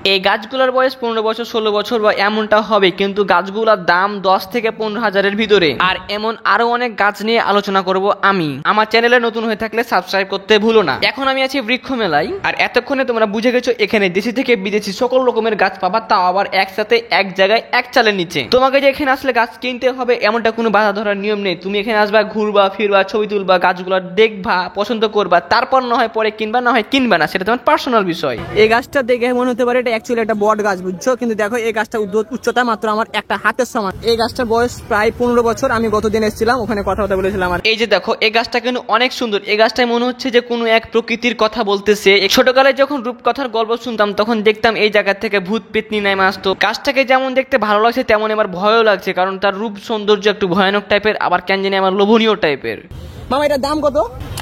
এই গাছগুলোর বয়স 15 বছর 16 বছর বা এমনটা হবে, কিন্তু গাছগুলোর দাম 10 থেকে 15 হাজারের ভিতরে। আর এমন আরো অনেক গাছ নিয়ে আলোচনা করব আমি। আমার চ্যানেলে নতুন হয়ে থাকলে সাবস্ক্রাইব করতে ভুলো না। এখন আমি আছি বৃক্ষ মেলায়, আর এতক্ষণে তোমরা বুঝে গেছো এখানে দেশি থেকে বিদেশি সকল রকমের গাছ পাবা, তাও আবার একসাথে এক জায়গায় এক চালের নিচে। তোমাকে যে এখানে আসলে গাছ কিনতে হবে এমনটা কোনো বাধা ধরার নিয়ম নেই। তুমি এখানে আসবা, ঘুরবা ফিরবা, ছবি তুলবা, গাছগুলো দেখবা, পছন্দ করবা, তারপর না হয় পরে কিনবা, না হয় কিনবা না, সেটা তোমার পার্সোনাল বিষয়। এই গাছটা দেখে মনে হতে পারে এটা অ্যাকচুয়ালি একটা বট গাছ, বুঝছো? কিন্তু দেখো এই গাছটা উচ্চতা মাত্র আমার একটা হাতের সমান। এই গাছটার বয়স প্রায় 15 বছর। আমি গতদিন এসেছিলাম, ওখানে কথা বলেছিলাম। আর এই যে দেখো এই গাছটা কিন্তু অনেক সুন্দর। এই গাছটাই মনে হচ্ছে যে কোনো এক প্রকৃতির কথা বলতেছে। ছোটকালে যখন রূপকথার গল্প শুনতাম তখন দেখতাম এই জায়গা থেকে ভূত পেতনি নেমে আসতো। গাছটাকে যেমন দেখতে ভালো লাগছে তেমন এবার ভয়ও লাগছে, কারণ তার রূপ সৌন্দর্য একটু ভয়ানক টাইপের, আবার কেন জানি আমার লোভনীয় টাইপের। মামা এটার দাম কত?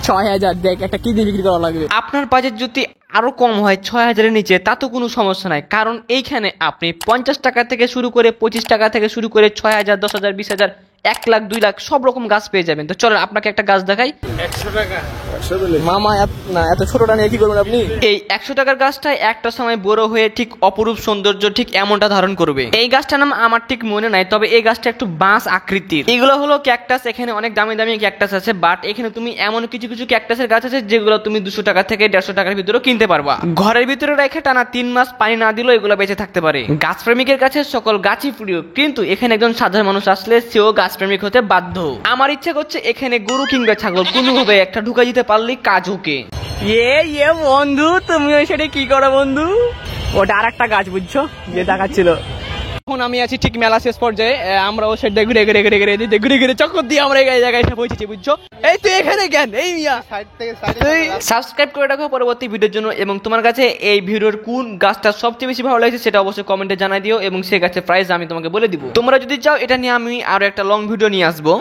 6000। দেখ একটা কিডনি বিক্রি করা লাগবে। আপনার বাজেট যদি আরো কম হয় 6000-এর নিচে, তা তো কোনো সমস্যা নাই, কারণ এইখানে আপনি 50 টাকা থেকে শুরু করে 25 টাকা থেকে শুরু করে 6000, 10,000, 20,000, 1 লাখ, 2 লাখ সব রকম গাছ পেয়ে যাবেন। তো চলেন আপনাকে একটা গাছ দেখাই। 100 টাকা। মামা না, এত ছোটটা নিয়ে কি করবেন আপনি? এই 100 টাকার গাছটা একটা সময় বড় হয়ে ঠিক অপরূপ সৌন্দর্য ঠিক এমনটা ধারণ করবে। এই গাছটার নাম আমার ঠিক মনে নাই, তবে এই গাছটা একটু বাঁশ আকৃতির। এগুলো হলো ক্যাকটাস। এখানে অনেক দামি দামি ক্যাকটাস আছে, বাট এখানে তুমি এমন কিছু কিছু ক্যাকটাসের গাছ আছে যেগুলো তুমি 200 টাকা থেকে 150 টাকার ভিতরে কিনতে পারবা। ঘরের ভিতরে রেখে টানা 3 মাস পানি না দিলেও এগুলো বেঁচে থাকতে পারে। গাছ প্রেমিকের কাছে সকল গাছই প্রিয়, কিন্তু এখানে একজন সাধারণ মানুষ আসলে সেও গাছ প্রেমিক হতে বাধ্য। আমার ইচ্ছা করছে এখানে গরু কিংবা ছাগল কোনোভাবে একটা ঢুকা দিতে পারলেই কাজ ওকে। বন্ধু, তুমি ওই সাইডে কি করো বন্ধু? ওটা আর একটা গাছ, বুঝছো, যে দেখাচ্ছিল। এখন আমি আছি ঠিক মেলা শেষ পর্যায়ে। আমরা ওই সাইডে ঘুরে ঘুরে ঘুরে ঘুরে ঘুরে ঘুরে চক্কর দিয়ে আমরা এই জায়গায় এসে পৌঁছেছি, বুঝছো? এই তুই এখানে কেন? এই সাইড থেকে সাইডে সাবস্ক্রাইব করে রাখো পরবর্তী ভিডিওর জন্য, এবং তোমার কাছে এই ভিডিওর কোন গাছটা সবচেয়ে বেশি ভালো লাগছে সেটা অবশ্যই কমেন্টে জানাই দিও, এবং সেই গাছের প্রাইস আমি তোমাকে বলে দিব। তোমরা যদি চাও এটা নিয়ে আমি আরো একটা লং ভিডিও নিয়ে আসবো।